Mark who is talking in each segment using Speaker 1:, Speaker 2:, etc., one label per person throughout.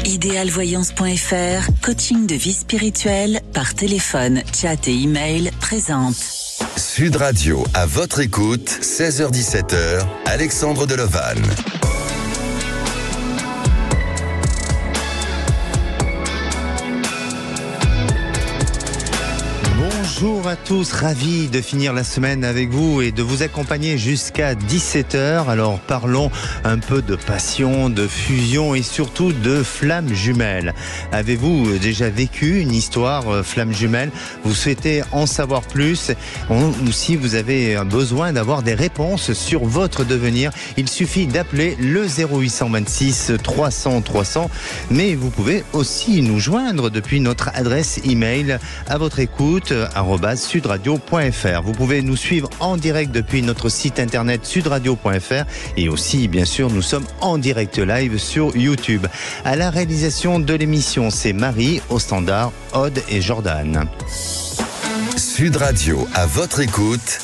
Speaker 1: Idéalvoyance.fr, coaching de vie spirituelle par téléphone, chat et email présente.
Speaker 2: Sud Radio, à votre écoute, 16h-17h, Alexandre Delevanne.
Speaker 3: Bonjour à tous, ravi de finir la semaine avec vous et de vous accompagner jusqu'à 17h. Alors parlons un peu de passion, de fusion et surtout de flammes jumelles. Avez-vous déjà vécu une histoire flamme jumelle? Vous souhaitez en savoir plus? Ou si vous avez besoin d'avoir des réponses sur votre devenir, il suffit d'appeler le 0826 300 300. Mais vous pouvez aussi nous joindre depuis notre adresse email à votre écoute @sudradio.fr. Vous pouvez nous suivre en direct depuis notre site internet sudradio.fr et aussi, bien sûr, nous sommes en direct live sur YouTube. À la réalisation de l'émission, c'est Marie, au standard, Aude et Jordan.
Speaker 2: Sud Radio, à votre écoute,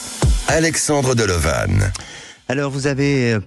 Speaker 2: Alexandre Delevanne.
Speaker 3: Alors vous avez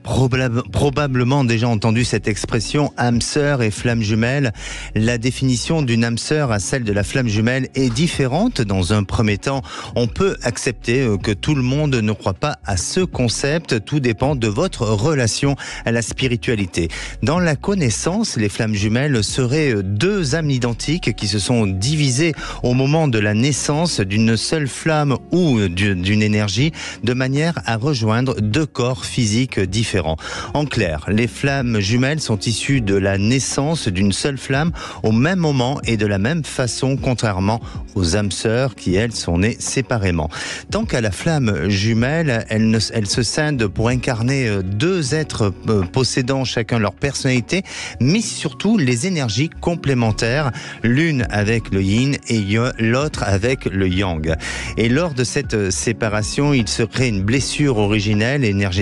Speaker 3: probablement déjà entendu cette expression âme sœur et flamme jumelle. La définition d'une âme sœur à celle de la flamme jumelle est différente. Dans un premier temps, on peut accepter que tout le monde ne croit pas à ce concept. Tout dépend de votre relation à la spiritualité. Dans la connaissance, les flammes jumelles seraient deux âmes identiques qui se sont divisées au moment de la naissance d'une seule flamme ou d'une énergie de manière à rejoindre deux corps physiques différents. En clair, les flammes jumelles sont issues de la naissance d'une seule flamme au même moment et de la même façon, contrairement aux âmes sœurs qui, elles, sont nées séparément. Tant qu'à la flamme jumelle, elle se scinde pour incarner deux êtres possédant chacun leur personnalité, mais surtout les énergies complémentaires, l'une avec le yin et l'autre avec le yang. Et lors de cette séparation, il se crée une blessure originelle énergétiquement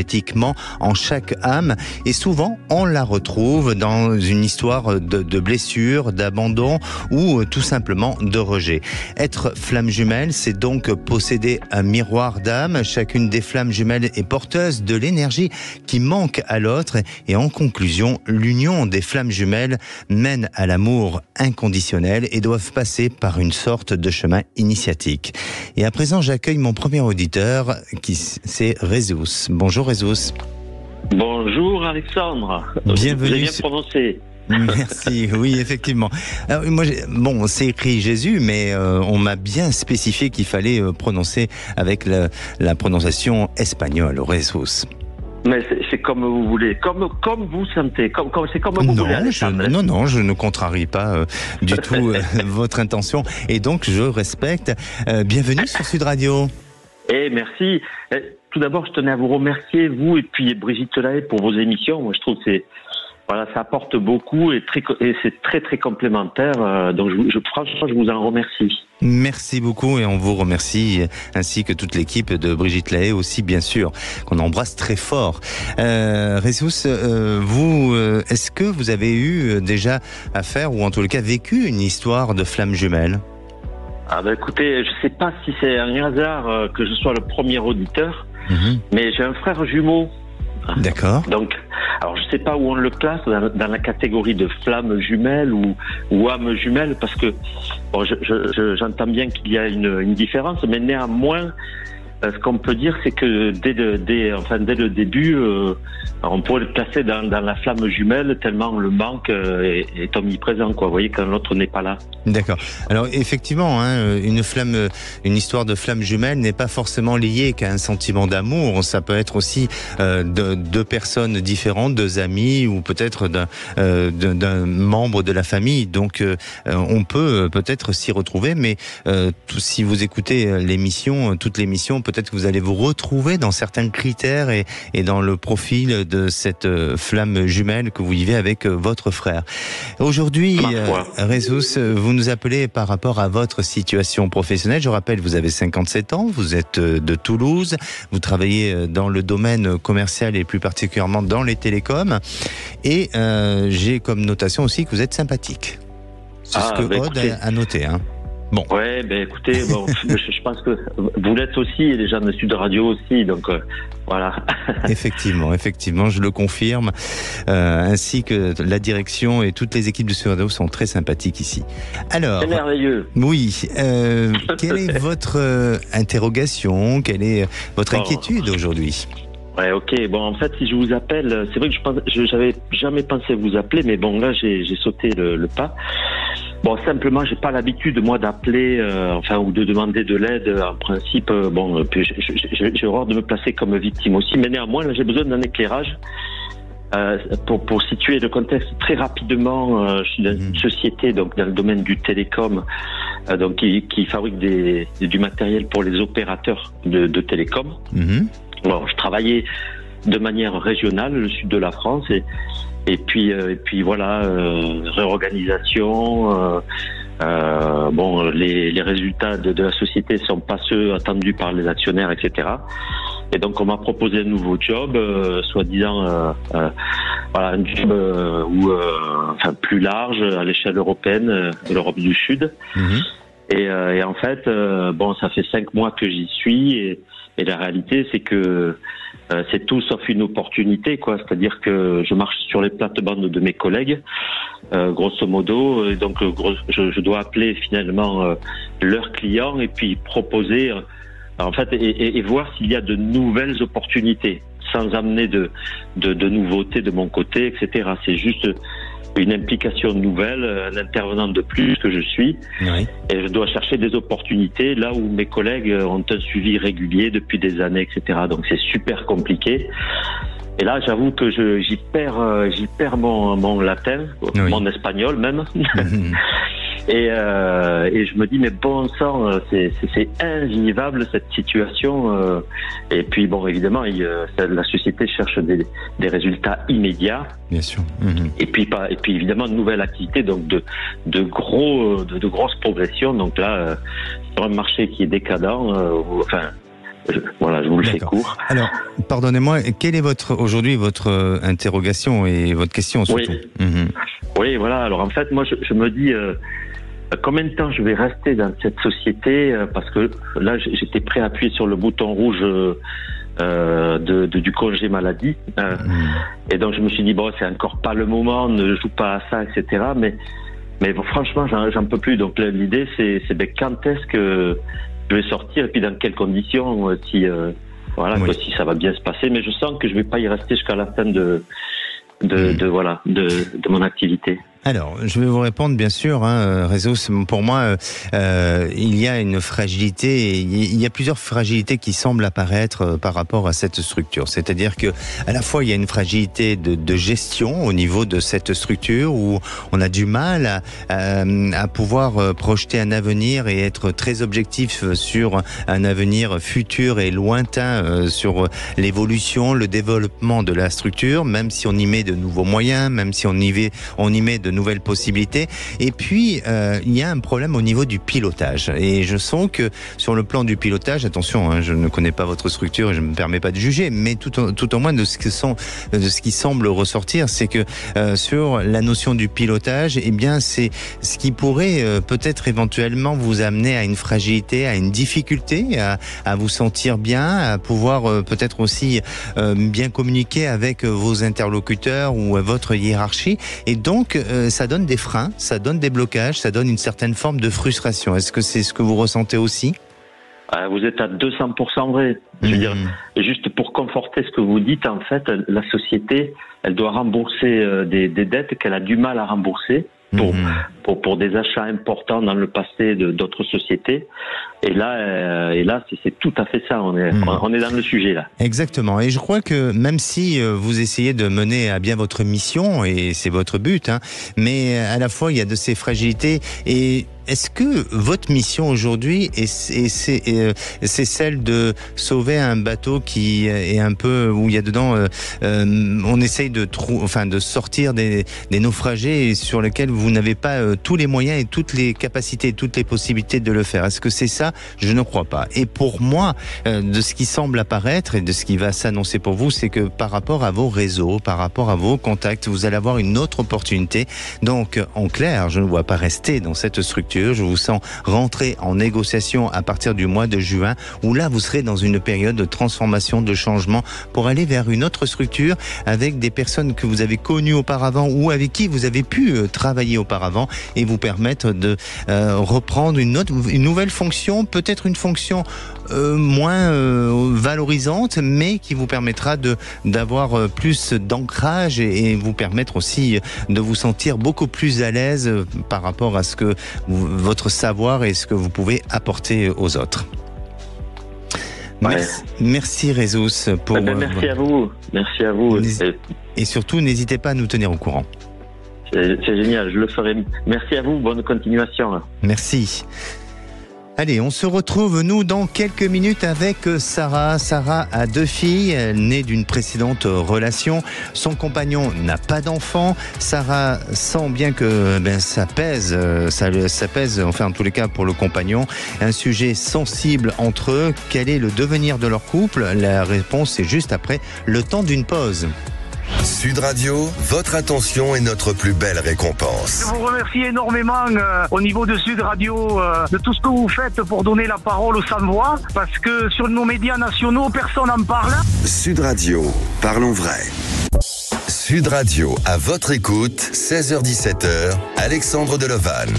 Speaker 3: en chaque âme, et souvent on la retrouve dans une histoire de blessure, d'abandon ou tout simplement de rejet. Être flamme jumelle, c'est donc posséder un miroir d'âme. Chacune des flammes jumelles est porteuse de l'énergie qui manque à l'autre, et en conclusion, l'union des flammes jumelles mène à l'amour inconditionnel et doivent passer par une sorte de chemin initiatique. Et à présent, j'accueille mon premier auditeur, c'est Résus. Bonjour Résus.
Speaker 4: Bonjour Alexandre.
Speaker 3: Bienvenue.
Speaker 4: Vous avez bien prononcé.
Speaker 3: Merci, oui, effectivement. Alors, moi, c'est écrit Jésus, mais on m'a bien spécifié qu'il fallait prononcer avec la prononciation espagnole, Résus.
Speaker 4: Mais c'est comme vous voulez, comme vous sentez, c'est comme vous voulez.
Speaker 3: Non, je ne contrarie pas du tout votre intention, et donc je respecte. Bienvenue sur Sud Radio.
Speaker 4: Merci. Tout d'abord, je tenais à vous remercier, vous et puis Brigitte Lahaye, pour vos émissions. Moi, je trouve que ça apporte beaucoup et c'est très très complémentaire. Donc, franchement, je vous en remercie.
Speaker 3: Merci beaucoup, et on vous remercie, ainsi que toute l'équipe de Brigitte Lahaye aussi, bien sûr, qu'on embrasse très fort. Résus, est-ce que vous avez eu déjà affaire, ou en tout cas vécu, une histoire de flamme jumelle?
Speaker 4: Écoutez, je sais pas si c'est un hasard que je sois le premier auditeur, mais j'ai un frère jumeau.
Speaker 3: D'accord.
Speaker 4: Donc, alors je sais pas où on le classe dans la catégorie de flamme jumelle ou âme jumelle, parce que bon, j'entends bien qu'il y a une différence, mais néanmoins, ce qu'on peut dire, c'est que dès le début, on pourrait le placer dans la flamme jumelle, tellement le manque est omniprésent, quoi. Vous voyez, quand l'autre n'est pas là.
Speaker 3: D'accord. Alors effectivement, une histoire de flamme jumelle n'est pas forcément liée qu'à un sentiment d'amour. Ça peut être aussi deux personnes différentes, deux amis, ou peut-être d'un membre de la famille. Donc on peut peut-être s'y retrouver, mais si vous écoutez l'émission, toute l'émission, peut-être que vous allez vous retrouver dans certains critères et dans le profil de cette flamme jumelle que vous vivez avec votre frère. Aujourd'hui, Résus, vous nous appelez par rapport à votre situation professionnelle. Je rappelle, vous avez 57 ans, vous êtes de Toulouse, vous travaillez dans le domaine commercial et plus particulièrement dans les télécoms, et j'ai comme notation aussi que vous êtes sympathique. C'est ce que Aude a noté. Bon.
Speaker 4: Ouais, écoutez, je pense que vous l'êtes aussi, et les gens de Sud Radio aussi, donc voilà.
Speaker 3: Effectivement, je le confirme, ainsi que la direction et toutes les équipes de Sud Radio sont très sympathiques ici. Alors,
Speaker 4: c'est merveilleux.
Speaker 3: Oui, quelle est votre interrogation, quelle est votre inquiétude aujourd'hui ?
Speaker 4: Ouais, ok. Bon, en fait, si je vous appelle, c'est vrai que j'avais jamais pensé vous appeler, mais bon, là, j'ai sauté le pas. Bon, simplement, j'ai pas l'habitude, moi, d'appeler, ou de demander de l'aide. En principe, j'ai horreur de me placer comme victime aussi. Mais néanmoins, là, j'ai besoin d'un éclairage. Pour situer le contexte très rapidement, je suis dans une société donc dans le domaine du télécom, donc qui fabrique du matériel pour les opérateurs de télécom. Bon, je travaillais de manière régionale, le sud de la France, et puis voilà, réorganisation. Les résultats de la société sont pas ceux attendus par les actionnaires, etc. Et donc on m'a proposé un nouveau job, soi-disant un job plus large à l'échelle européenne, de l'Europe du Sud. Et en fait, ça fait 5 mois que j'y suis, et la réalité c'est que c'est tout sauf une opportunité, quoi. C'est-à-dire que je marche sur les plates-bandes de mes collègues, grosso modo, et donc je dois appeler finalement leurs clients et puis proposer, en fait, et voir s'il y a de nouvelles opportunités, sans amener de nouveautés de mon côté, etc. C'est juste une implication nouvelle, un intervenant de plus que je suis, oui. Et je dois chercher des opportunités là où mes collègues ont un suivi régulier depuis des années, etc. Donc c'est super compliqué. Et là, j'avoue que j'y perds mon latin, oui. Mon espagnol même. Et je me dis, mais bon sang, c'est invivable cette situation. Et puis bon, évidemment, la société cherche des résultats immédiats.
Speaker 3: Bien sûr.
Speaker 4: Et puis évidemment, de nouvelles activités, donc de grosses progressions. Donc là, sur un marché qui est décadent, je vous le fais court.
Speaker 3: Alors, pardonnez-moi, quelle est aujourd'hui votre interrogation et votre question surtout?
Speaker 4: Oui, voilà. Alors en fait, moi, je me dis, combien de temps je vais rester dans cette société, parce que là, j'étais prêt à appuyer sur le bouton rouge du congé maladie. Et donc, je me suis dit, bon, c'est encore pas le moment, ne joue pas à ça, etc. Mais bon, franchement, j'en peux plus. Donc, l'idée, c'est quand est-ce que je vais sortir et puis dans quelles conditions, si ça va bien se passer. Mais je sens que je vais pas y rester jusqu'à la fin de mon activité.
Speaker 3: Alors, je vais vous répondre, bien sûr, Réseau, pour moi, il y a une fragilité, il y a plusieurs fragilités qui semblent apparaître par rapport à cette structure. C'est-à-dire que, à la fois, il y a une fragilité de gestion au niveau de cette structure où on a du mal à pouvoir projeter un avenir et être très objectif sur un avenir futur et lointain sur l'évolution, le développement de la structure, même si on y met de nouveaux moyens, même si on y met de nouvelles possibilités. Et puis, il y a un problème au niveau du pilotage. Et je sens que sur le plan du pilotage, attention, je ne connais pas votre structure et je ne me permets pas de juger, mais tout au moins de ce qui semble ressortir, c'est que sur la notion du pilotage, eh bien, c'est ce qui pourrait peut-être éventuellement vous amener à une fragilité, à une difficulté, à vous sentir bien, à pouvoir peut-être aussi bien communiquer avec vos interlocuteurs ou votre hiérarchie. Et donc, ça donne des freins, ça donne des blocages, ça donne une certaine forme de frustration. Est-ce que c'est ce que vous ressentez aussi ?
Speaker 4: Vous êtes à 200% vrai. Je veux dire, juste pour conforter ce que vous dites, en fait, la société, elle doit rembourser des dettes qu'elle a du mal à rembourser pour des achats importants dans le passé d'autres sociétés. Et là, c'est tout à fait ça. On est dans le sujet là.
Speaker 3: Exactement. Et je crois que même si vous essayez de mener à bien votre mission, et c'est votre but, mais à la fois il y a de ces fragilités. Et est-ce que votre mission aujourd'hui c'est celle de sauver un bateau qui est un peu où il y a dedans, on essaye de sortir des naufragés sur lesquels vous n'avez pas tous les moyens et toutes les capacités, toutes les possibilités de le faire. Est-ce que c'est ça ? Je ne crois pas. Et pour moi, de ce qui semble apparaître et de ce qui va s'annoncer pour vous, c'est que par rapport à vos réseaux, par rapport à vos contacts, vous allez avoir une autre opportunité. Donc, en clair, je ne vois pas rester dans cette structure structure. Je vous sens rentrer en négociation à partir du mois de juin, où là, vous serez dans une période de transformation, de changement, pour aller vers une autre structure avec des personnes que vous avez connues auparavant ou avec qui vous avez pu travailler auparavant et vous permettre de reprendre une nouvelle fonction, peut-être une fonction moins valorisante, mais qui vous permettra d'avoir plus d'ancrage et vous permettre aussi de vous sentir beaucoup plus à l'aise par rapport à ce que votre savoir et ce que vous pouvez apporter aux autres.
Speaker 4: Ouais.
Speaker 3: Merci Résus pour...
Speaker 4: merci à vous. Merci à vous.
Speaker 3: Et surtout, n'hésitez pas à nous tenir au courant.
Speaker 4: C'est génial, je le ferai. Merci à vous, bonne continuation.
Speaker 3: Merci. Allez, on se retrouve, nous, dans quelques minutes avec Sarah. Sarah a 2 filles, nées d'une précédente relation. Son compagnon n'a pas d'enfant. Sarah sent bien que ça pèse, enfin en tous les cas pour le compagnon. Un sujet sensible entre eux. Quel est le devenir de leur couple? La réponse est juste après le temps d'une pause.
Speaker 2: Sud Radio, votre attention est notre plus belle récompense.
Speaker 5: Je vous remercie énormément au niveau de Sud Radio de tout ce que vous faites pour donner la parole aux sans-voix, parce que sur nos médias nationaux, personne n'en parle.
Speaker 2: Sud Radio, parlons vrai. Sud Radio, à votre écoute, 16h-17h, Alexandre Delevanne.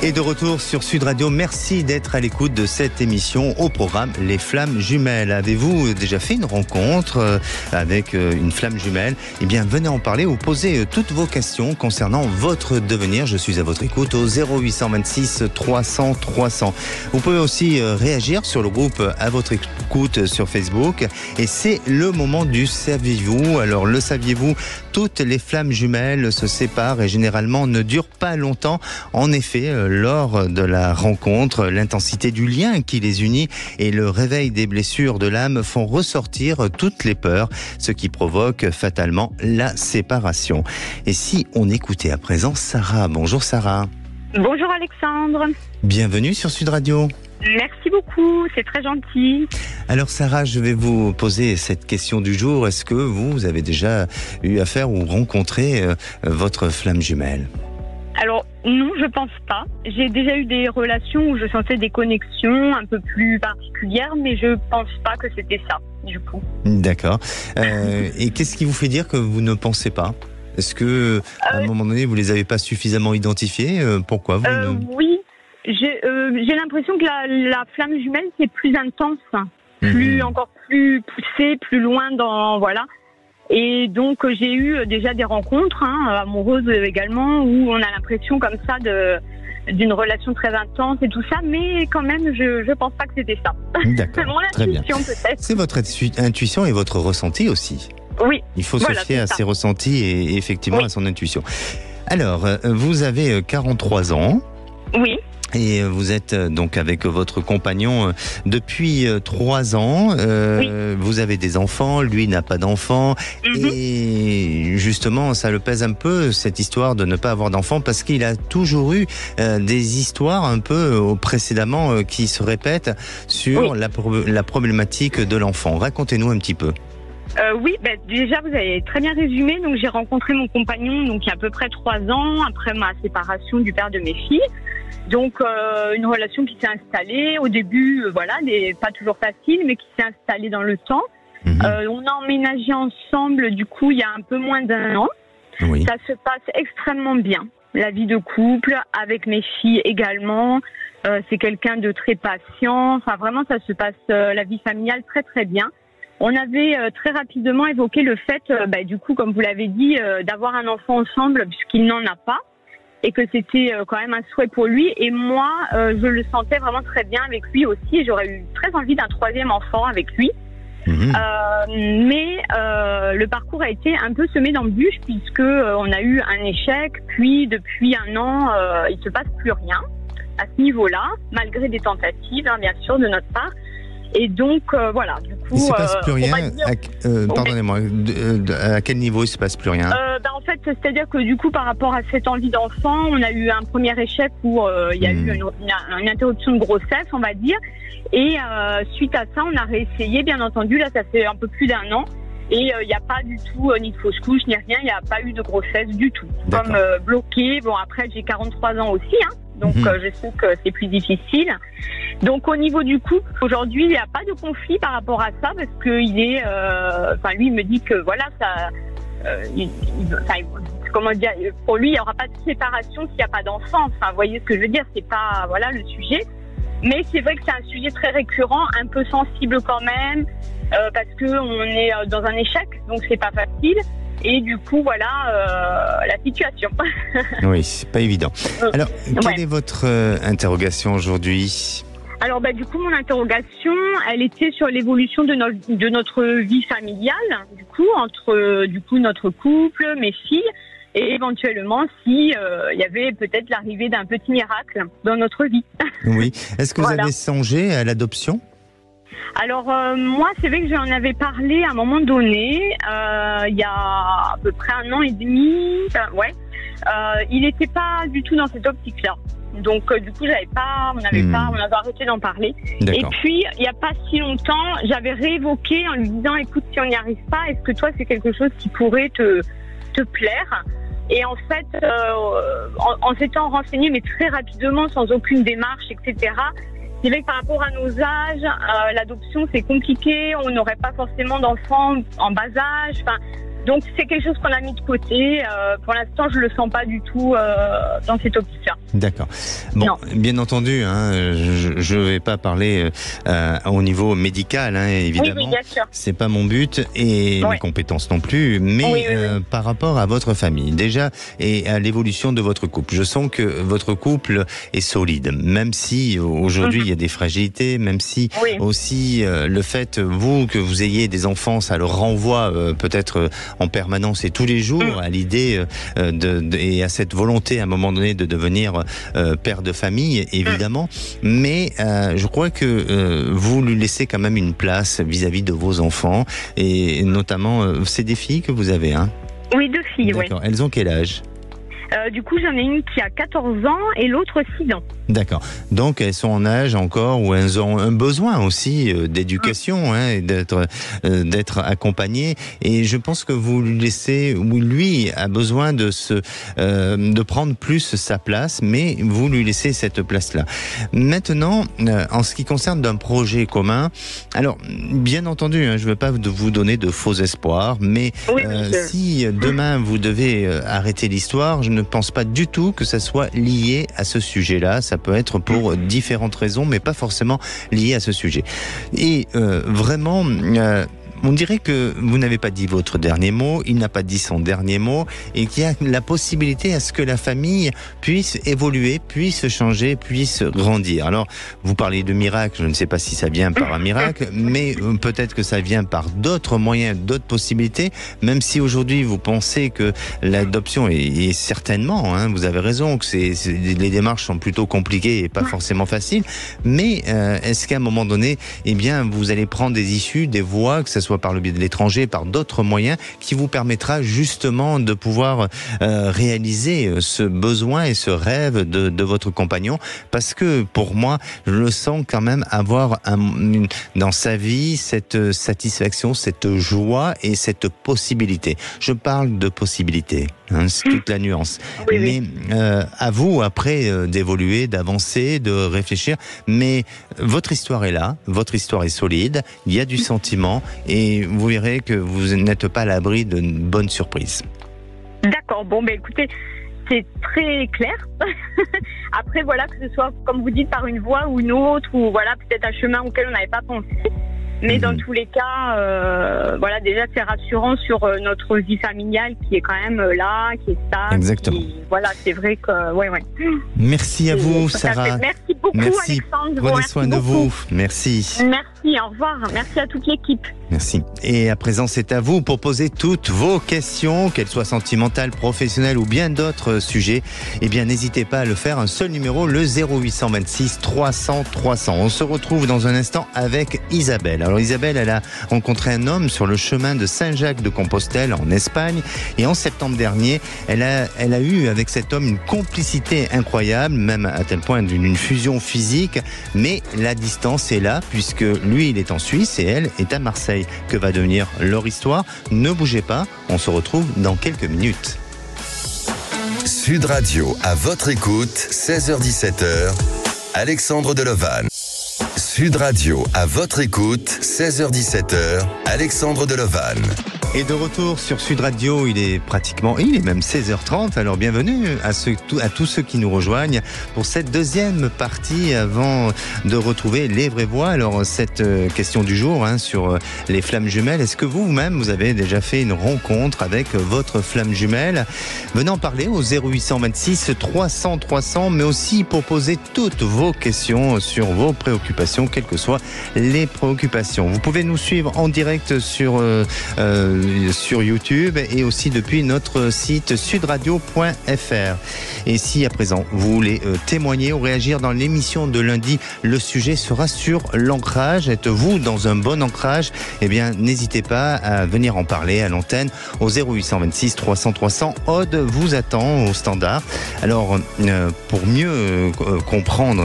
Speaker 3: Et de retour sur Sud Radio, merci d'être à l'écoute de cette émission au programme Les Flammes Jumelles. Avez-vous déjà fait une rencontre avec une flamme jumelle? Eh bien, venez en parler ou posez toutes vos questions concernant votre devenir. Je suis à votre écoute au 0826 300 300. Vous pouvez aussi réagir sur le groupe à votre écoute sur Facebook. Et c'est le moment du saviez-vous. Alors, le saviez-vous? Toutes les flammes jumelles se séparent et généralement ne durent pas longtemps. En effet, lors de la rencontre, l'intensité du lien qui les unit et le réveil des blessures de l'âme font ressortir toutes les peurs, ce qui provoque fatalement la séparation. Et si on écoutait à présent Sarah? Bonjour Sarah.
Speaker 6: Bonjour Alexandre.
Speaker 3: Bienvenue sur Sud Radio.
Speaker 6: Merci beaucoup, c'est très gentil.
Speaker 3: Alors Sarah, je vais vous poser cette question du jour. Est-ce que vous avez déjà eu affaire ou rencontré votre flamme jumelle?
Speaker 6: Alors non, je pense pas. J'ai déjà eu des relations où je sentais des connexions un peu plus particulières, mais je pense pas que c'était ça, du coup. D'accord.
Speaker 3: Et qu'est-ce qui vous fait dire que vous ne pensez pas? Est-ce que à un moment donné, vous les avez pas suffisamment identifiés? Pourquoi
Speaker 6: Oui, j'ai l'impression que la flamme jumelle c'est plus intense, encore plus poussé, plus loin dans voilà. Et donc j'ai eu déjà des rencontres amoureuses également où on a l'impression comme ça d'une relation très intense et tout ça, mais quand même je pense pas que c'était ça.
Speaker 3: D'accord.
Speaker 6: Mon intuition peut-être.
Speaker 3: C'est votre intuition et votre ressenti aussi.
Speaker 6: Oui.
Speaker 3: Il faut se fier à ses ressentis et effectivement à son intuition. Alors, vous avez 43 ans.
Speaker 6: Oui.
Speaker 3: Et vous êtes donc avec votre compagnon depuis 3 ans. Oui. Vous avez des enfants, lui n'a pas d'enfants. Et justement, ça le pèse un peu, cette histoire de ne pas avoir d'enfants, parce qu'il a toujours eu des histoires un peu précédemment qui se répètent sur la problématique de l'enfant. Racontez-nous un petit peu.
Speaker 6: Oui, déjà vous avez très bien résumé. Donc j'ai rencontré mon compagnon donc il y a à peu près 3 ans après ma séparation du père de mes filles. Donc une relation qui s'est installée au début, pas toujours facile, mais qui s'est installée dans le temps. On a emménagé ensemble du coup il y a un peu moins d'1 an. Oui. Ça se passe extrêmement bien. La vie de couple avec mes filles également. C'est quelqu'un de très patient. Enfin vraiment ça se passe la vie familiale très très bien. On avait très rapidement évoqué le fait, du coup, comme vous l'avez dit, d'avoir un enfant ensemble puisqu'il n'en a pas et que c'était quand même un souhait pour lui. Et moi, je le sentais vraiment très bien avec lui aussi et j'aurais eu très envie d'un 3e enfant avec lui. Mais le parcours a été un peu semé d'embûches puisque on a eu un échec. Puis depuis 1 an, il se passe plus rien à ce niveau-là, malgré des tentatives, bien sûr, de notre part. Et donc, voilà, du coup...
Speaker 3: Il ne se passe plus rien pardonnez-moi, à quel niveau il ne se passe plus rien?
Speaker 6: En fait, c'est-à-dire que du coup, par rapport à cette envie d'enfant, on a eu un premier échec où il y a eu une interruption de grossesse, on va dire. Et suite à ça, on a réessayé, bien entendu. Là, ça fait un peu plus d'1 an. Et il n'y a pas du tout ni de fausse couche, ni rien. Il n'y a pas eu de grossesse du tout. Comme bloqué. Bon, après, j'ai 43 ans aussi. Donc je sais que c'est plus difficile. Donc au niveau du couple, aujourd'hui, il n'y a pas de conflit par rapport à ça parce que lui, il me dit que voilà, ça, comment dire, pour lui, il n'y aura pas de séparation s'il n'y a pas d'enfant. Enfin, vous voyez ce que je veux dire, c'est pas, voilà, le sujet. Mais c'est vrai que c'est un sujet très récurrent, un peu sensible quand même, parce que on est dans un échec, donc c'est pas facile. Et du coup, voilà la situation.
Speaker 3: Oui, c'est pas évident. Alors, quelle est votre interrogation aujourd'hui ?
Speaker 6: Alors, du coup, mon interrogation, elle était sur l'évolution de notre vie familiale, du coup, entre notre couple, mes filles, et éventuellement si il y avait peut-être l'arrivée d'un petit miracle dans notre vie.
Speaker 3: Oui. Est-ce que vous avez songé à l'adoption ?
Speaker 6: Alors moi, c'est vrai que j'en avais parlé à un moment donné, il y a à peu près 1 an et demi. Il n'était pas du tout dans cette optique-là. Donc du coup, on avait arrêté d'en parler.
Speaker 3: D'accord.
Speaker 6: Et puis il n'y a pas si longtemps, j'avais réévoqué en lui disant, écoute, si on n'y arrive pas, est-ce que toi c'est quelque chose qui pourrait te plaire ? Et en fait, en s'étant renseigné, mais très rapidement, sans aucune démarche, etc., c'est vrai que par rapport à nos âges, l'adoption c'est compliqué, on n'aurait pas forcément d'enfants en bas âge. Donc c'est quelque chose qu'on a mis de côté. Pour l'instant, je le sens pas du tout dans cette optique-là.
Speaker 3: D'accord. Bon, non. Bien entendu, je vais pas parler au niveau médical, évidemment.
Speaker 6: Oui, bien sûr.
Speaker 3: C'est pas mon but et mes compétences non plus. Mais par rapport à votre famille, déjà, et à l'évolution de votre couple, je sens que votre couple est solide, même si aujourd'hui il y a des fragilités, même si aussi le fait que vous ayez des enfants, ça le renvoie peut-être en permanence et tous les jours à l'idée et à cette volonté à un moment donné de devenir père de famille, évidemment. Mais je crois que vous lui laissez quand même une place vis-à-vis de vos enfants et notamment, c'est des filles que vous avez, hein ?
Speaker 6: Oui, 2 filles, oui.
Speaker 3: D'accord. Elles ont quel âge ?
Speaker 6: Du coup, j'en ai une qui a 14 ans et l'autre 6 ans.
Speaker 3: D'accord. Donc, elles sont en âge encore où elles ont un besoin aussi d'éducation, et d'être accompagnées. Et je pense que vous lui laissez, ou lui a besoin de prendre plus sa place, mais vous lui laissez cette place-là. Maintenant, en ce qui concerne d'un projet commun, alors, bien entendu, je ne veux pas vous donner de faux espoirs, mais si demain vous devez arrêter l'histoire, je ne pense pas du tout que ça soit lié à ce sujet-là. Ça peut être pour différentes raisons, mais pas forcément lié à ce sujet. Et vraiment... on dirait que vous n'avez pas dit votre dernier mot, il n'a pas dit son dernier mot, et qu'il y a la possibilité à ce que la famille puisse évoluer, puisse changer, puisse grandir. Alors, vous parlez de miracle, je ne sais pas si ça vient par un miracle, mais peut-être que ça vient par d'autres moyens, d'autres possibilités, même si aujourd'hui vous pensez que l'adoption est certainement, vous avez raison, que les démarches sont plutôt compliquées et pas forcément faciles, mais est-ce qu'à un moment donné, vous allez prendre des issues, des voies, que ce soit par le biais de l'étranger, par d'autres moyens, qui vous permettra justement de pouvoir réaliser ce besoin et ce rêve de votre compagnon, parce que pour moi, je le sens quand même avoir dans sa vie cette satisfaction, cette joie et cette possibilité. Je parle de possibilité, c'est toute la nuance. Mais à vous après d'évoluer, d'avancer, de réfléchir, mais votre histoire est là, votre histoire est solide, il y a du sentiment et vous verrez que vous n'êtes pas à l'abri d'une bonne surprise.
Speaker 6: D'accord, écoutez, c'est très clair. Après, voilà, que ce soit, comme vous dites, par une voie ou une autre, ou voilà, peut-être un chemin auquel on n'avait pas pensé. Mais dans tous les cas, déjà c'est rassurant sur notre vie familiale qui est quand même là, qui est stable.
Speaker 3: Exactement.
Speaker 6: C'est vrai que,
Speaker 3: Merci à vous, Sarah.
Speaker 6: Merci beaucoup, Alexandre.
Speaker 3: Prenez soin de vous. Merci.
Speaker 6: Merci, au revoir. Merci à toute l'équipe.
Speaker 3: Merci. Et à présent, c'est à vous pour poser toutes vos questions, qu'elles soient sentimentales, professionnelles ou bien d'autres sujets. N'hésitez pas à le faire. Un seul numéro, le 0826 300 300. On se retrouve dans un instant avec Isabelle. Alors Isabelle, elle a rencontré un homme sur le chemin de Saint-Jacques-de-Compostelle en Espagne. Et en septembre dernier, elle a eu avec cet homme une complicité incroyable, même à tel point d'une fusion physique. Mais la distance est là, puisque lui, il est en Suisse et elle est à Marseille. Que va devenir leur histoire? Ne bougez pas, on se retrouve dans quelques minutes.
Speaker 2: Sud Radio, à votre écoute, 16h-17h, Alexandre Delovan. Sud Radio, à votre écoute, 16h-17h, Alexandre Delovan.
Speaker 3: Et de retour sur Sud Radio, il est même 16h30, alors bienvenue à tous ceux qui nous rejoignent pour cette deuxième partie avant de retrouver les vraies voix. Alors cette question du jour sur les flammes jumelles, est-ce que vous-même vous avez déjà fait une rencontre avec votre flamme jumelle? Venez en parler au 0826 300 300, mais aussi pour poser toutes vos questions sur vos préoccupations, quelles que soient les préoccupations. Vous pouvez nous suivre en direct sur YouTube et aussi depuis notre site sudradio.fr. Et si à présent vous voulez témoigner ou réagir dans l'émission de lundi, le sujet sera sur l'ancrage. Êtes-vous dans un bon ancrage? Eh bien, n'hésitez pas à venir en parler à l'antenne au 0826 300 300. Aude vous attend au standard. Alors, pour mieux comprendre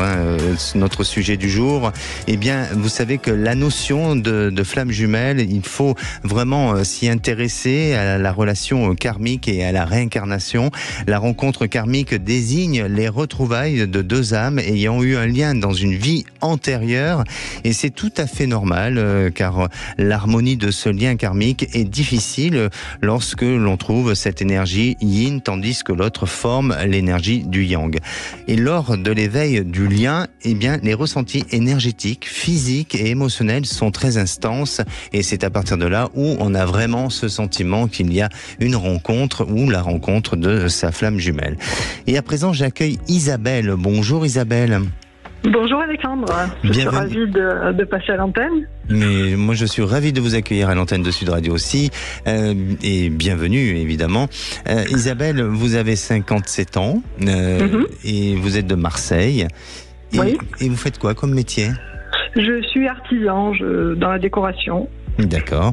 Speaker 3: notre sujet du jour, eh bien, vous savez que la notion de flamme jumelle, il faut vraiment s'y intéresser à la relation karmique et à la réincarnation. La rencontre karmique désigne les retrouvailles de deux âmes ayant eu un lien dans une vie antérieure, et c'est tout à fait normal car l'harmonie de ce lien karmique est difficile lorsque l'on trouve cette énergie yin tandis que l'autre forme l'énergie du yang. Et lors de l'éveil du lien, eh bien, les ressentis énergétiques, physiques et émotionnels sont très intenses, et c'est à partir de là où on a vraiment ce sentiment qu'il y a une rencontre ou la rencontre de sa flamme jumelle. Et à présent, j'accueille Isabelle. Bonjour Isabelle.
Speaker 7: Bonjour Alexandre, je suis ravie de passer à l'antenne.
Speaker 3: Mais moi je suis ravi de vous accueillir à l'antenne de Sud Radio aussi, et bienvenue évidemment. Isabelle, vous avez 57 ans et vous êtes de Marseille.
Speaker 7: Oui.
Speaker 3: Et vous faites quoi comme métier?
Speaker 7: Je suis artisan dans la décoration.
Speaker 3: D'accord.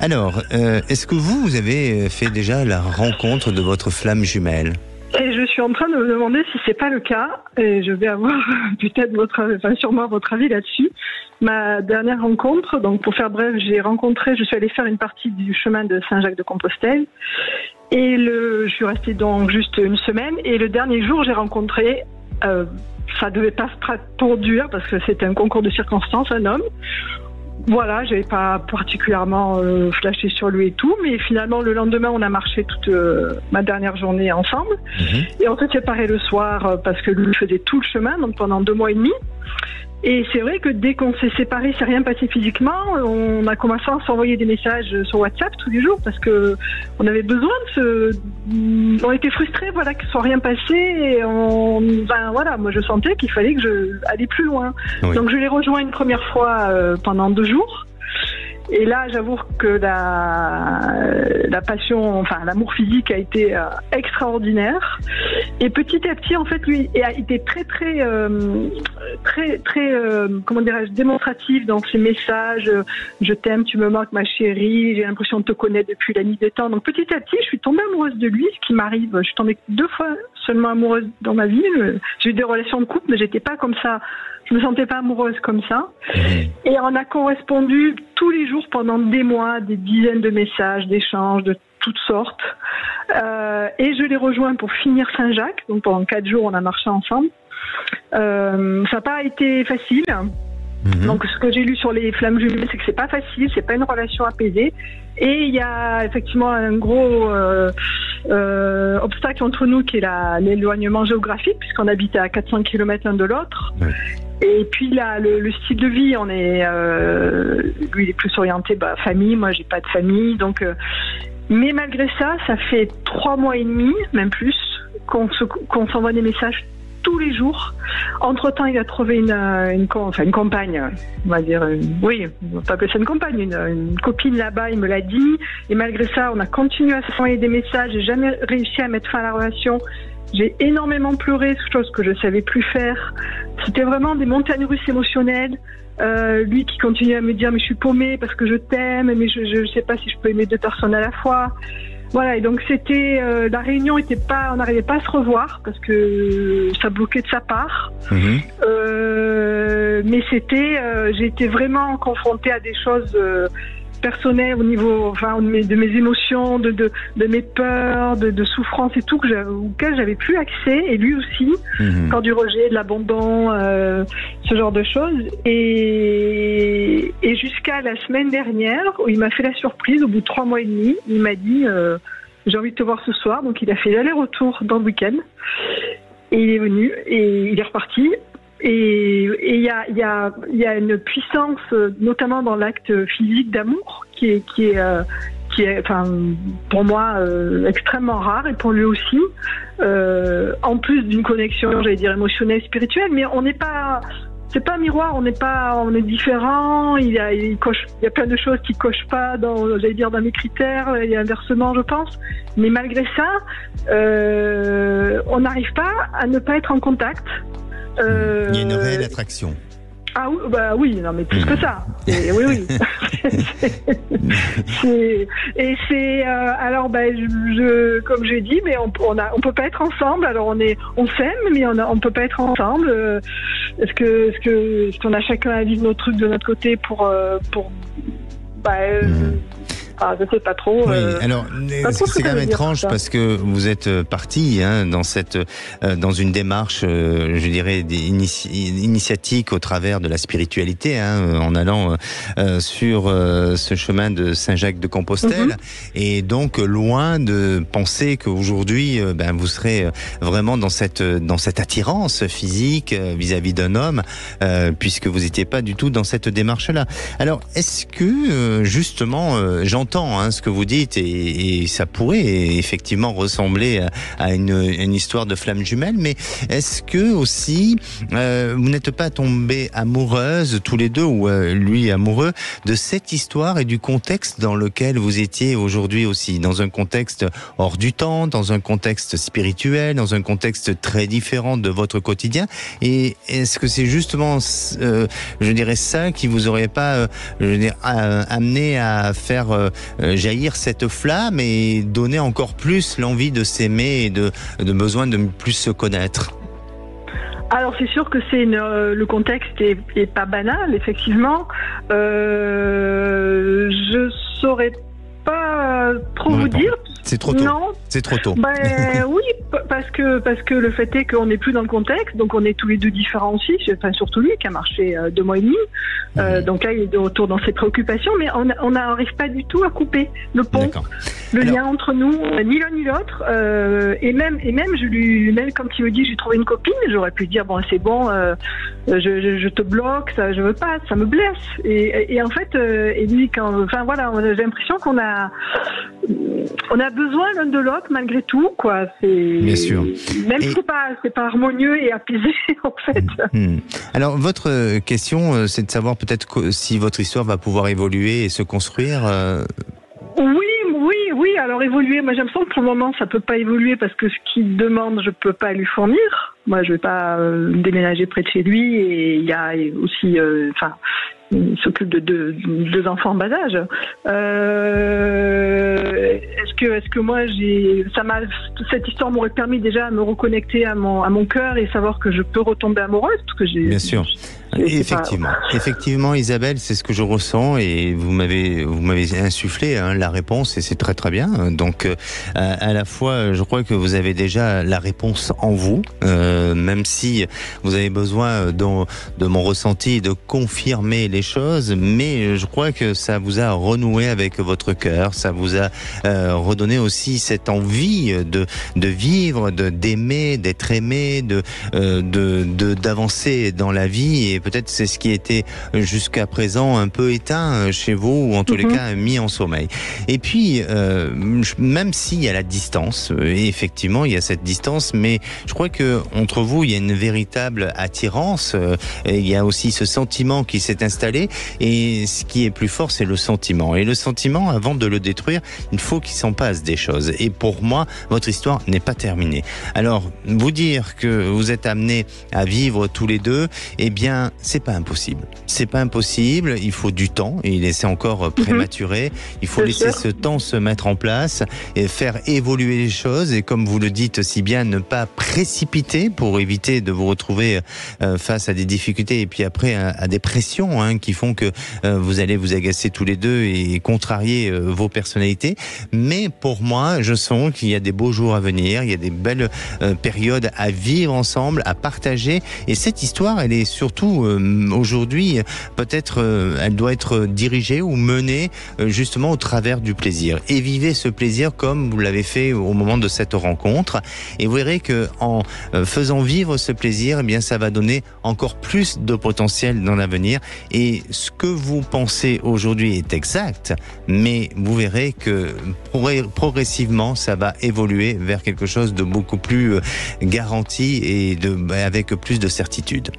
Speaker 3: Alors, est-ce que vous avez fait déjà la rencontre de votre flamme jumelle?
Speaker 7: Et je suis en train de me demander si c'est pas le cas, et je vais avoir peut-être sûrement votre avis là-dessus. Ma dernière rencontre, donc pour faire bref, je suis allée faire une partie du chemin de Saint-Jacques-de-Compostelle, et je suis restée donc juste une semaine, et le dernier jour j'ai rencontré, ça devait pas trop dur parce que c'était un concours de circonstances, un homme. Voilà, j'avais pas particulièrement flashé sur lui et tout, mais finalement le lendemain on a marché toute ma dernière journée ensemble, et on s'est séparés le soir parce que lui faisait tout le chemin, donc pendant 2 mois et demi. Et c'est vrai que dès qu'on s'est séparés, c'est rien passé physiquement, on a commencé à s'envoyer des messages sur WhatsApp tous les jours parce que on avait besoin on était frustrés, voilà, que ce soit rien passé, et moi je sentais qu'il fallait que je allais plus loin. Oui. Donc je l'ai rejoint une première fois pendant 2 jours. Et là, j'avoue que la passion, l'amour physique a été extraordinaire. Et petit à petit, en fait, lui a été très, comment dirais-je, démonstratif dans ses messages. Je t'aime, tu me manques, ma chérie. J'ai l'impression de te connaître depuis la nuit des temps. Donc petit à petit, je suis tombée amoureuse de lui, ce qui m'arrive. Je suis tombée 2 fois seulement amoureuse dans ma vie. J'ai eu des relations de couple, mais j'étais pas comme ça. Je me sentais pas amoureuse comme ça. Et on a correspondu tous les jours pendant des mois, des dizaines de messages, d'échanges de toutes sortes. Et je l'ai rejoint pour finir Saint-Jacques. Donc pendant 4 jours, on a marché ensemble. Ça n'a pas été facile. Donc ce que j'ai lu sur les flammes jumelles, c'est que c'est pas facile, c'est pas une relation apaisée. Et il y a effectivement un gros obstacle entre nous qui est l'éloignement géographique, puisqu'on habitait à 400 km l'un de l'autre. Ouais. Et puis là, le style de vie, lui il est plus orienté famille, moi j'ai pas de famille, donc. Mais malgré ça, ça fait 3 mois et demi, même plus, qu'on s'envoie des messages tous les jours. Entre-temps, il a trouvé une compagne, on va dire, on va pas appeler ça une compagne, une copine là-bas, il me l'a dit. Et malgré ça, on a continué à s'envoyer des messages. J'ai jamais réussi à mettre fin à la relation. J'ai énormément pleuré, chose que je savais plus faire. C'était vraiment des montagnes russes émotionnelles. Lui qui continue à me dire mais je suis paumée parce que je t'aime, mais je sais pas si je peux aimer 2 personnes à la fois. Voilà, et donc c'était la réunion on n'arrivait pas à se revoir parce que ça bloquait de sa part. Mais j'ai été vraiment confrontée à des choses personnel, au niveau, de mes émotions, de mes peurs, de souffrances et tout, auxquelles j'avais plus accès, et lui aussi, quand du rejet, de l'abandon, ce genre de choses. Et jusqu'à la semaine dernière, où il m'a fait la surprise, au bout de 3 mois et demi, il m'a dit j'ai envie de te voir ce soir. Donc il a fait l'aller-retour dans le week-end, et il est venu, et il est reparti. Et il y a une puissance, notamment dans l'acte physique d'amour, qui est pour moi extrêmement rare, et pour lui aussi, en plus d'une connexion, j'allais dire émotionnelle, spirituelle. Mais on n'est pas, c'est pas un miroir, on est différents. Il y a plein de choses qui cochent pas dans mes critères, et inversement, je pense. Mais malgré ça, on n'arrive pas à ne pas être en contact.
Speaker 3: Il y a une réelle attraction.
Speaker 7: Ah oui, non mais plus que ça. Oui. Alors comme j'ai dit, mais on peut pas être ensemble. Alors on s'aime, mais on peut pas être ensemble. Est-ce qu'on a chacun à vivre nos trucs de notre côté pour je sais pas trop.
Speaker 3: Oui, alors c'est quand même étrange parce que vous êtes parti dans une démarche, je dirais, initiatique au travers de la spiritualité, en allant sur ce chemin de Saint-Jacques-de-Compostelle, et donc loin de penser qu'aujourd'hui, vous serez vraiment dans cette attirance physique vis-à-vis d'un homme, puisque vous n'étiez pas du tout dans cette démarche-là. Alors, est-ce que justement, j'entends ce que vous dites, et ça pourrait effectivement ressembler à une histoire de flamme jumelle, mais est-ce que aussi vous n'êtes pas tombés amoureuses tous les deux, ou lui amoureux de cette histoire et du contexte dans lequel vous étiez aujourd'hui aussi, dans un contexte hors du temps, dans un contexte spirituel, dans un contexte très différent de votre quotidien? Et est-ce que c'est justement je dirais ça qui vous aurait pas amené à faire jaillir cette flamme et donner encore plus l'envie de s'aimer et de besoin de plus se connaître?
Speaker 7: Alors c'est sûr que le contexte est pas banal, effectivement. Je saurais pas trop vous dire.
Speaker 3: C'est trop tôt.
Speaker 7: Non.
Speaker 3: C'est trop tôt.
Speaker 7: Oui, parce que le fait est qu'on n'est plus dans le contexte, donc on est tous les deux différents aussi. Enfin, surtout lui qui a marché 2 mois et demi. Donc là, il est de retour dans ses préoccupations, mais on n'arrive pas du tout à couper le pont, lien entre nous, ni l'un ni l'autre. Et même quand il me dit j'ai trouvé une copine, j'aurais pu dire bon c'est bon, je te bloque, ça je veux pas, ça me blesse. Et en fait, et lui j'ai l'impression qu'on a besoin l'un de l'autre malgré tout, quoi.
Speaker 3: Bien sûr.
Speaker 7: Même si c'est pas harmonieux et apaisé, en fait.
Speaker 3: Alors, votre question, c'est de savoir peut-être si votre histoire va pouvoir évoluer et se construire.
Speaker 7: Oui. Alors évoluer, moi j'ai l'impression que pour le moment ça peut pas évoluer parce que ce qu'il demande, je peux pas lui fournir. Moi, je vais pas déménager près de chez lui, et il y a aussi, il s'occupe de 2 enfants en bas âge. Est-ce que moi cette histoire m'aurait permis déjà de me reconnecter à mon cœur et savoir que je peux retomber amoureuse, parce que
Speaker 3: Bien sûr. Effectivement, Isabelle, c'est ce que je ressens, et vous m'avez insufflé la réponse, et c'est très très bien. Donc, à la fois, je crois que vous avez déjà la réponse en vous, même si vous avez besoin de mon ressenti, de confirmer les choses, mais je crois que ça vous a renoué avec votre cœur, ça vous a redonné aussi cette envie de vivre, d'aimer, d'être aimé, d'avancer dans la vie. Et peut-être c'est ce qui était jusqu'à présent un peu éteint chez vous, ou en tous les cas mis en sommeil. Et puis, même s'il y a la distance, et effectivement il y a cette distance, mais je crois que entre vous il y a une véritable attirance, et il y a aussi ce sentiment qui s'est installé, et ce qui est plus fort, c'est le sentiment. Et le sentiment, avant de le détruire, il faut qu'il s'en passe des choses. Et pour moi, votre histoire n'est pas terminée. Alors, vous dire que vous êtes amenés à vivre tous les deux, eh bien, c'est pas impossible. C'est pas impossible, il faut du temps, et c'est encore prématuré. Il faut laisser ce temps se mettre en place et faire évoluer les choses, et comme vous le dites si bien, ne pas précipiter pour éviter de vous retrouver face à des difficultés, et puis après à des pressions qui font que vous allez vous agacer tous les deux et contrarier vos personnalités. Mais pour moi, je sens qu'il y a des beaux jours à venir, il y a des belles périodes à vivre ensemble, à partager. Et cette histoire, elle est surtout aujourd'hui, peut-être, elle doit être dirigée ou menée justement au travers du plaisir. Et vivez ce plaisir comme vous l'avez fait au moment de cette rencontre. Et vous verrez que en faisant vivre ce plaisir, eh bien, ça va donner encore plus de potentiel dans l'avenir. Et ce que vous pensez aujourd'hui est exact, mais vous verrez que progressivement, ça va évoluer vers quelque chose de beaucoup plus garanti et avec plus de certitude.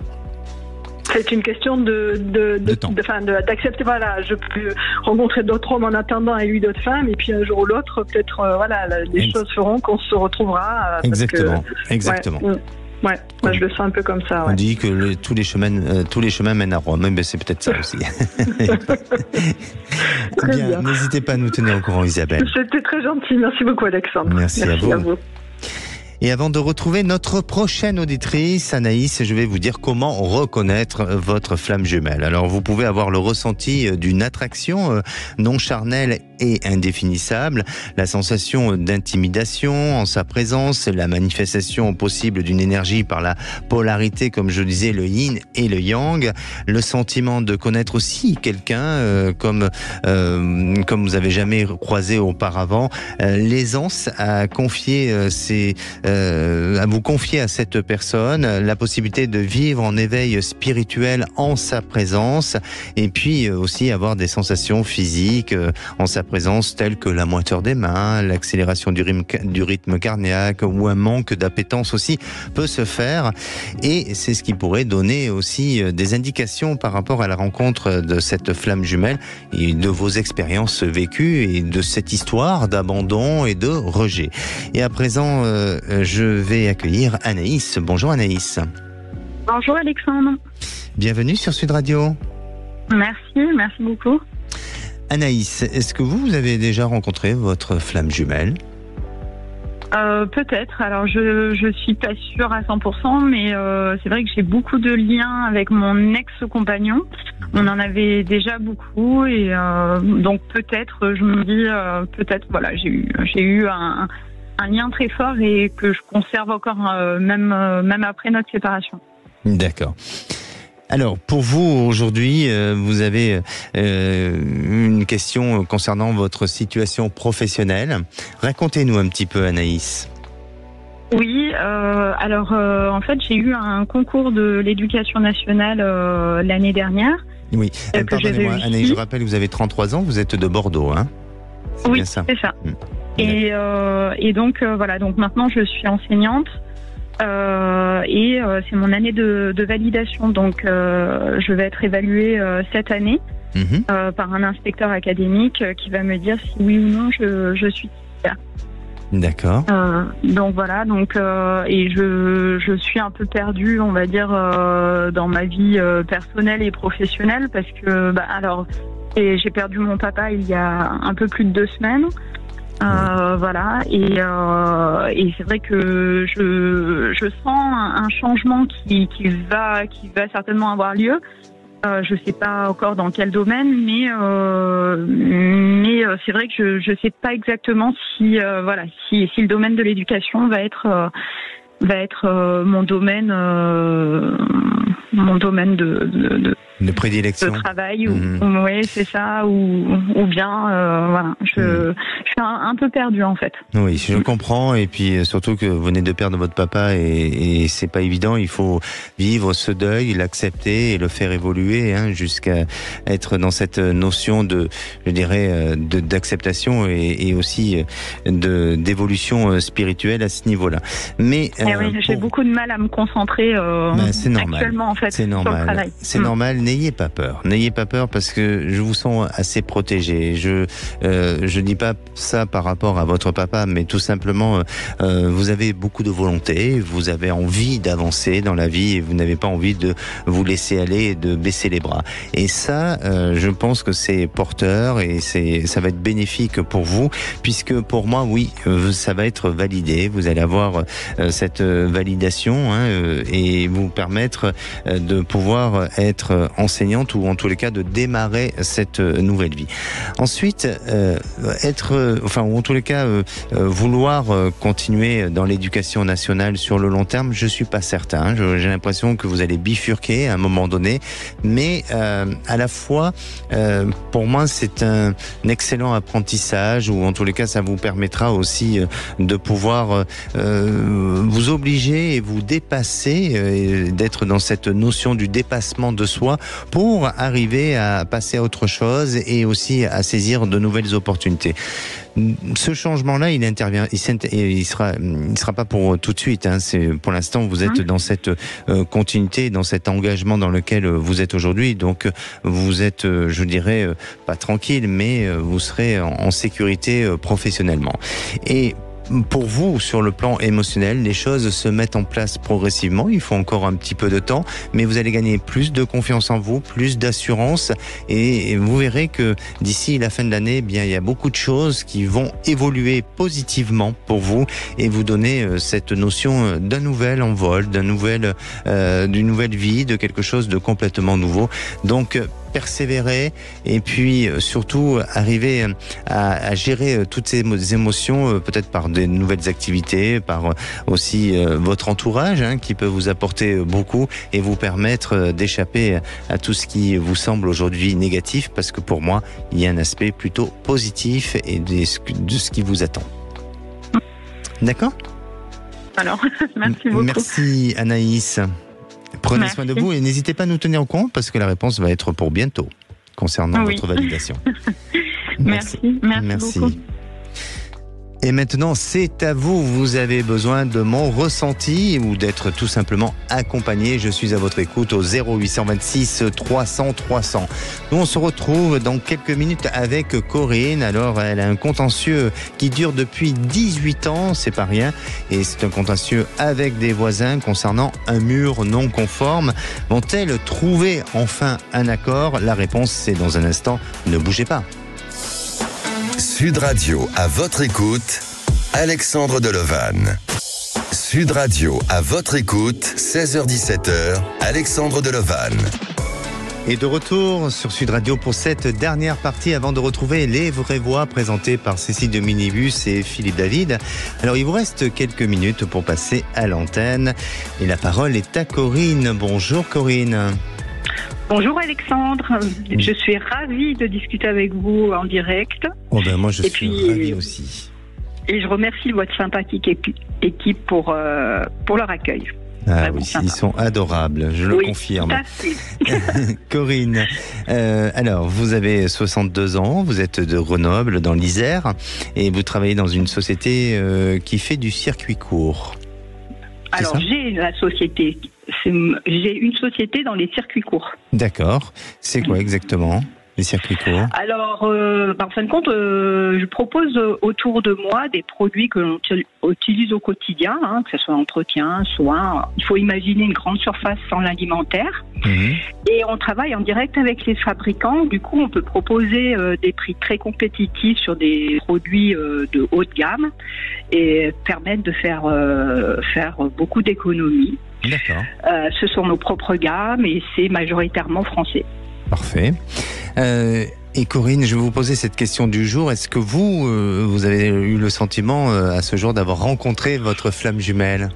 Speaker 7: C'est une question d'accepter, voilà, je peux rencontrer d'autres hommes en attendant et lui d'autres femmes, et puis un jour ou l'autre, peut-être, les choses feront qu'on se retrouvera.
Speaker 3: Exactement.
Speaker 7: Ouais, moi je le sens un peu comme ça. Ouais.
Speaker 3: On dit que tous les chemins mènent à Rome. Mais c'est peut-être ça aussi. Bien. N'hésitez pas à nous tenir au courant, Isabelle.
Speaker 7: C'était très gentil. Merci beaucoup, Alexandre.
Speaker 3: Merci à vous. Et avant de retrouver notre prochaine auditrice, Anaïs, je vais vous dire comment reconnaître votre flamme jumelle. Alors, vous pouvez avoir le ressenti d'une attraction non charnelle et indéfinissable, la sensation d'intimidation en sa présence, la manifestation possible d'une énergie par la polarité, comme je disais, le yin et le yang, le sentiment de connaître aussi quelqu'un comme vous avez jamais croisé auparavant, l'aisance à confier à vous confier à cette personne, la possibilité de vivre en éveil spirituel en sa présence, et puis aussi avoir des sensations physiques en sa présence, telles que la moiteur des mains, l'accélération du rythme cardiaque, ou un manque d'appétence aussi peut se faire. Et c'est ce qui pourrait donner aussi des indications par rapport à la rencontre de cette flamme jumelle et de vos expériences vécues et de cette histoire d'abandon et de rejet. Et à présent, je vais accueillir Anaïs. Bonjour Anaïs.
Speaker 6: Bonjour Alexandre.
Speaker 3: Bienvenue sur Sud Radio.
Speaker 6: Merci beaucoup.
Speaker 3: Anaïs, est-ce que vous avez déjà rencontré votre flamme jumelle ?
Speaker 6: Peut-être. Alors je suis pas sûre à 100%, mais c'est vrai que j'ai beaucoup de liens avec mon ex-compagnon. On en avait déjà beaucoup, et donc peut-être, je me dis peut-être, voilà, j'ai eu un lien très fort et que je conserve encore même après notre séparation. D'accord.
Speaker 3: Alors, pour vous, aujourd'hui, vous avez une question concernant votre situation professionnelle. Racontez-nous un petit peu, Anaïs.
Speaker 6: Oui, en fait, j'ai eu un concours de l'éducation nationale l'année dernière.
Speaker 3: Oui, pardonnez-moi, Anaïs, je rappelle que vous avez 33 ans, vous êtes de Bordeaux, hein ?
Speaker 6: Oui, c'est ça. Et donc, voilà, donc maintenant, je suis enseignante. C'est mon année de validation, donc je vais être évaluée cette année par un inspecteur académique qui va me dire si oui ou non je suis titulaire.
Speaker 3: D'accord.
Speaker 6: Donc voilà, et je suis un peu perdue, on va dire, dans ma vie personnelle et professionnelle, parce que j'ai perdu mon papa il y a un peu plus de 2 semaines. Voilà, et c'est vrai que je sens un changement qui va certainement avoir lieu. Je sais pas encore dans quel domaine, mais c'est vrai que je sais pas exactement si le domaine de l'éducation va être mon domaine
Speaker 3: de prédilection,
Speaker 6: de travail, oui, c'est ça, ou bien voilà, je suis un peu perdue en fait.
Speaker 3: Oui, je comprends, et puis surtout que vous venez de perdre votre papa et c'est pas évident. Il faut vivre ce deuil, l'accepter et le faire évoluer, jusqu'à être dans cette notion d'acceptation et aussi d'évolution spirituelle à ce niveau-là. Mais
Speaker 6: oui, j'ai beaucoup de mal à me concentrer
Speaker 3: c'est normal.
Speaker 6: Actuellement en fait.
Speaker 3: C'est normal.
Speaker 6: Sur le travail.
Speaker 3: C'est normal. N'ayez pas peur. N'ayez pas peur, parce que je vous sens assez protégé. Je dis pas ça par rapport à votre papa, mais tout simplement, vous avez beaucoup de volonté, vous avez envie d'avancer dans la vie et vous n'avez pas envie de vous laisser aller et de baisser les bras. Et ça, je pense que c'est porteur et ça va être bénéfique pour vous, puisque pour moi, oui, ça va être validé. Vous allez avoir cette validation et vous permettre de pouvoir être enseignante ou en tous les cas de démarrer cette nouvelle vie. Ensuite, ou en tous les cas vouloir continuer dans l'éducation nationale sur le long terme, je suis pas certain. J'ai l'impression que vous allez bifurquer à un moment donné, mais à la fois, pour moi, c'est un excellent apprentissage, ou en tous les cas, ça vous permettra aussi de pouvoir vous obliger et vous dépasser, d'être dans cette notion du dépassement de soi pour arriver à passer à autre chose et aussi à saisir de nouvelles opportunités. Ce changement-là, il intervient, il sera pas pour tout de suite. Pour l'instant, vous êtes dans cette continuité, dans cet engagement dans lequel vous êtes aujourd'hui. Donc, vous êtes, je dirais, pas tranquille, mais vous serez en sécurité professionnellement. Et pour vous, sur le plan émotionnel, les choses se mettent en place progressivement. Il faut encore un petit peu de temps, mais vous allez gagner plus de confiance en vous, plus d'assurance, et vous verrez que d'ici la fin de l'année, il y a beaucoup de choses qui vont évoluer positivement pour vous et vous donner cette notion d'un nouvel envol, d'une nouvelle vie, de quelque chose de complètement nouveau. Donc, persévérer et puis surtout arriver à gérer toutes ces émotions, peut-être par des nouvelles activités, par aussi votre entourage qui peut vous apporter beaucoup et vous permettre d'échapper à tout ce qui vous semble aujourd'hui négatif, parce que pour moi, il y a un aspect plutôt positif et de ce qui vous attend. D'accord ?
Speaker 6: Alors, merci beaucoup.
Speaker 3: Merci Anaïs. Prenez soin de vous et n'hésitez pas à nous tenir au courant, parce que la réponse va être pour bientôt concernant votre validation.
Speaker 6: Merci beaucoup.
Speaker 3: Et maintenant, c'est à vous. Vous avez besoin de mon ressenti ou d'être tout simplement accompagné. Je suis à votre écoute au 0826 300 300. Nous, on se retrouve dans quelques minutes avec Corinne. Alors, elle a un contentieux qui dure depuis 18 ans, c'est pas rien. Et c'est un contentieux avec des voisins concernant un mur non conforme. Vont-elles trouver enfin un accord ? La réponse, c'est dans un instant. Ne bougez pas.
Speaker 2: Sud Radio à votre écoute, Alexandre Delevanne. Sud Radio à votre écoute, 16h-17h, Alexandre Delevanne.
Speaker 3: Et de retour sur Sud Radio pour cette dernière partie avant de retrouver les vraies voix présentées par Cécile de Minibus et Philippe David. Alors il vous reste quelques minutes pour passer à l'antenne et la parole est à Corinne. Bonjour Corinne.
Speaker 8: Bonjour Alexandre, je suis ravie de discuter avec vous en direct.
Speaker 3: Moi je suis ravi aussi.
Speaker 8: Et je remercie votre sympathique équipe pour leur accueil.
Speaker 3: Oui, ils sont adorables, je le confirme. Corinne, alors vous avez 62 ans, vous êtes de Grenoble dans l'Isère et vous travaillez dans une société qui fait du circuit court.
Speaker 8: Alors j'ai une société dans les circuits courts.
Speaker 3: D'accord. C'est quoi exactement les circuits courts ?
Speaker 8: Alors, en fin de compte, je propose autour de moi des produits que l'on utilise au quotidien, que ce soit entretien, soins. Il faut imaginer une grande surface sans l'alimentaire. Et on travaille en direct avec les fabricants. Du coup, on peut proposer des prix très compétitifs sur des produits de haute gamme et permettre de faire beaucoup d'économies.
Speaker 3: D'accord.
Speaker 8: Ce sont nos propres gammes et c'est majoritairement français.
Speaker 3: Parfait. Et Corinne, je vais vous poser cette question du jour. Est-ce que vous avez eu le sentiment à ce jour d'avoir rencontré votre flamme jumelle ?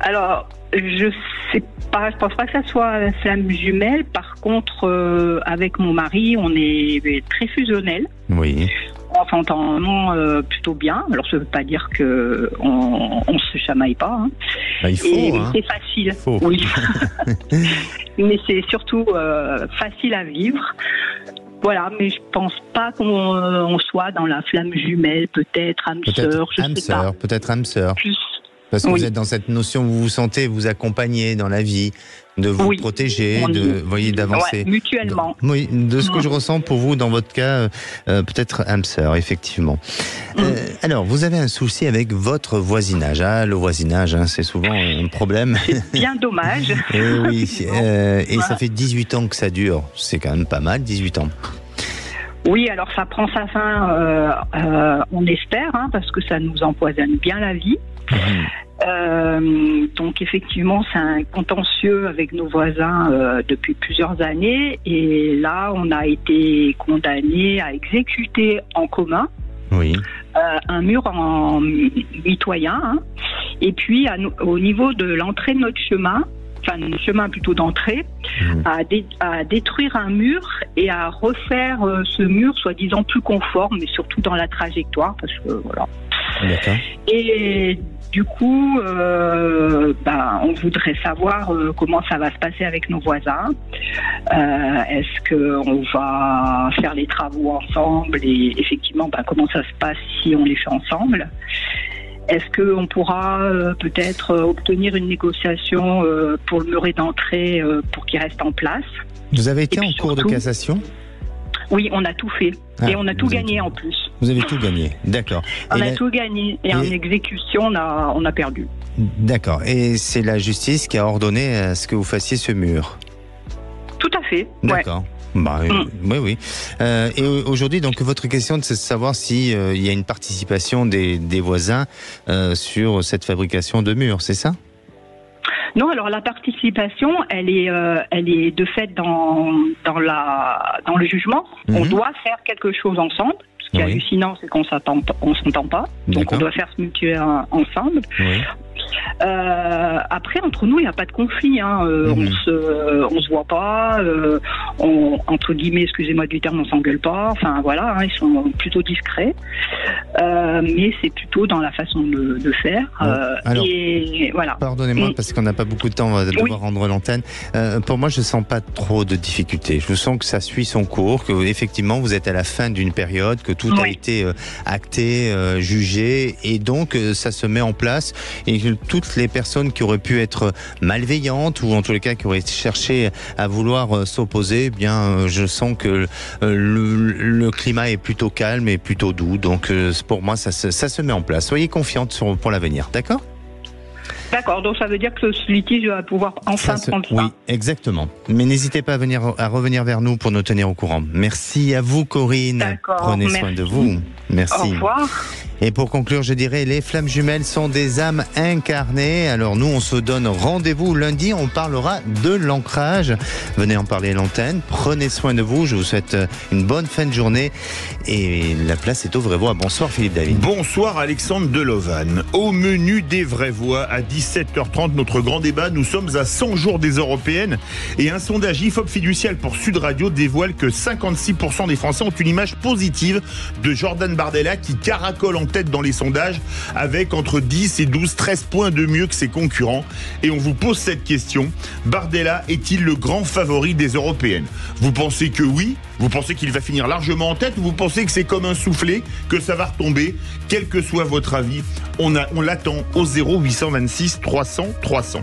Speaker 8: Alors, je sais pas, je pense pas que ça soit la flamme jumelle. Par contre, avec mon mari, on est très fusionnels.
Speaker 3: Oui.
Speaker 8: On s'entend plutôt bien. Alors, ça veut pas dire que on se chamaille pas.
Speaker 3: Il faut.
Speaker 8: Et c'est facile. Oui. Mais c'est surtout facile à vivre. Voilà, mais je pense pas qu'on soit dans la flamme jumelle, peut-être âme sœur, je sais pas.
Speaker 3: Peut-être âme sœur. Parce que vous êtes dans cette notion où vous vous sentez vous accompagner dans la vie, de vous protéger, d'avancer.
Speaker 8: Mutuellement.
Speaker 3: Oui, de ce que je ressens pour vous, dans votre cas, peut-être âme sœur, effectivement. Alors, vous avez un souci avec votre voisinage. Le voisinage, c'est souvent un problème.
Speaker 8: C'est bien dommage.
Speaker 3: Et ça fait 18 ans que ça dure. C'est quand même pas mal, 18 ans.
Speaker 8: Oui, alors ça prend sa fin, on espère, parce que ça nous empoisonne bien la vie. Donc effectivement, c'est un contentieux avec nos voisins depuis plusieurs années. Et là, on a été condamné à exécuter en commun un mur en mitoyen. Hein. Et puis, au niveau de l'entrée de notre chemin, enfin, le chemin plutôt d'entrée, à détruire un mur et à refaire ce mur soi-disant plus conforme, mais surtout dans la trajectoire, parce que voilà.
Speaker 3: D'accord.
Speaker 8: Et du coup, on voudrait savoir comment ça va se passer avec nos voisins. Est-ce qu'on va faire les travaux ensemble et effectivement, comment ça se passe si on les fait ensemble? Est-ce qu'on pourra peut-être obtenir une négociation pour le muret d'entrée pour qu'il reste en place?
Speaker 3: Vous avez été en cours de cassation?
Speaker 8: Oui, on a tout fait. Et on a tout gagné en plus.
Speaker 3: Vous avez tout gagné, d'accord.
Speaker 8: On a tout gagné. Et en exécution, on a perdu.
Speaker 3: D'accord. Et c'est la justice qui a ordonné à ce que vous fassiez ce mur?
Speaker 8: Tout à fait.
Speaker 3: D'accord. Ouais. Oui. Et aujourd'hui, donc, votre question, c'est de savoir si il y a une participation des voisins sur cette fabrication de murs, c'est ça?
Speaker 8: Non, alors la participation, elle est de fait dans le jugement. On doit faire quelque chose ensemble. Ce qui est hallucinant, c'est qu'on s'entend pas. Donc on doit faire ce mutuel ensemble. Oui. Après, entre nous, il n'y a pas de conflit. Hein. On se voit pas. Entre guillemets, excusez-moi du terme, on s'engueule pas. Enfin voilà, ils sont plutôt discrets. Mais c'est plutôt dans la façon de faire. Alors, et voilà.
Speaker 3: Pardonnez-moi parce qu'on n'a pas beaucoup de temps, on va devoir rendre l'antenne. Pour moi, je sens pas trop de difficultés. Je sens que ça suit son cours, que effectivement vous êtes à la fin d'une période, que tout a été acté, jugé, et donc ça se met en place. Et que toutes les personnes qui auraient pu être malveillantes ou en tous les cas qui auraient cherché à vouloir s'opposer, je sens que le climat est plutôt calme et plutôt doux. Donc pour moi, ça se met en place. Soyez confiante pour l'avenir, d'accord ?
Speaker 8: D'accord, donc ça veut dire que ce litige va pouvoir enfin prendre fin.
Speaker 3: Oui, exactement. Mais n'hésitez pas à revenir vers nous pour nous tenir au courant. Merci à vous, Corinne.
Speaker 8: D'accord,
Speaker 3: prenez soin de vous. Merci.
Speaker 8: Au revoir.
Speaker 3: Et pour conclure, je dirais, les flammes jumelles sont des âmes incarnées. Alors nous, on se donne rendez-vous lundi, on parlera de l'ancrage. Venez en parler à l'antenne, prenez soin de vous, je vous souhaite une bonne fin de journée. Et la place est aux Vraies Voix. Bonsoir Philippe David.
Speaker 9: Bonsoir Alexandre Delovan. Au menu des Vraies Voix, à 17h30, notre grand débat, nous sommes à 100 jours des Européennes. Et un sondage IFOP fiducial pour Sud Radio dévoile que 56% des Français ont une image positive de Jordan Bardella qui caracole en tête dans les sondages avec entre 10 et 12, 13 points de mieux que ses concurrents. Et on vous pose cette question: Bardella est-il le grand favori des Européennes? Vous pensez que oui? Vous pensez qu'il va finir largement en tête? Ou vous pensez que c'est comme un soufflé, que ça va retomber? Quel que soit votre avis, on l'attend au 0826 300 300.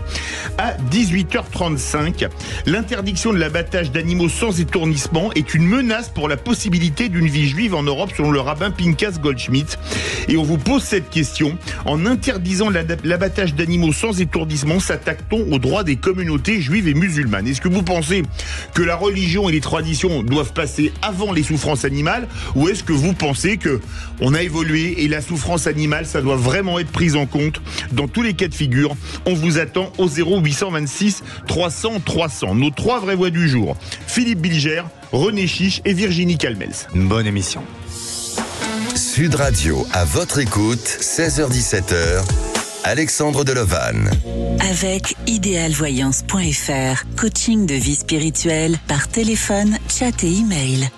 Speaker 9: À 18h35, l'interdiction de l'abattage d'animaux sans étourdissement est une menace pour la possibilité d'une vie juive en Europe, selon le rabbin Pinkas Goldschmidt. Et on vous pose cette question: en interdisant l'abattage d'animaux sans étourdissement, s'attaque-t-on aux droits des communautés juives et musulmanes? Est-ce que vous pensez que la religion et les traditions doivent passer avant les souffrances animales, ou est-ce que vous pensez que on a évolué et la souffrance animale, ça doit vraiment être prise en compte? Dans tous les cas de figure, on vous attend au 0826 300 300. Nos 3 vraies voix du jour: Philippe Bilger, René Chiche et Virginie Calmels.
Speaker 3: Une bonne émission.
Speaker 2: Sud Radio, à votre écoute, 16h-17h, Alexandre Delovan.
Speaker 1: Avec idéalvoyance.fr, coaching de vie spirituelle par téléphone, chat et email.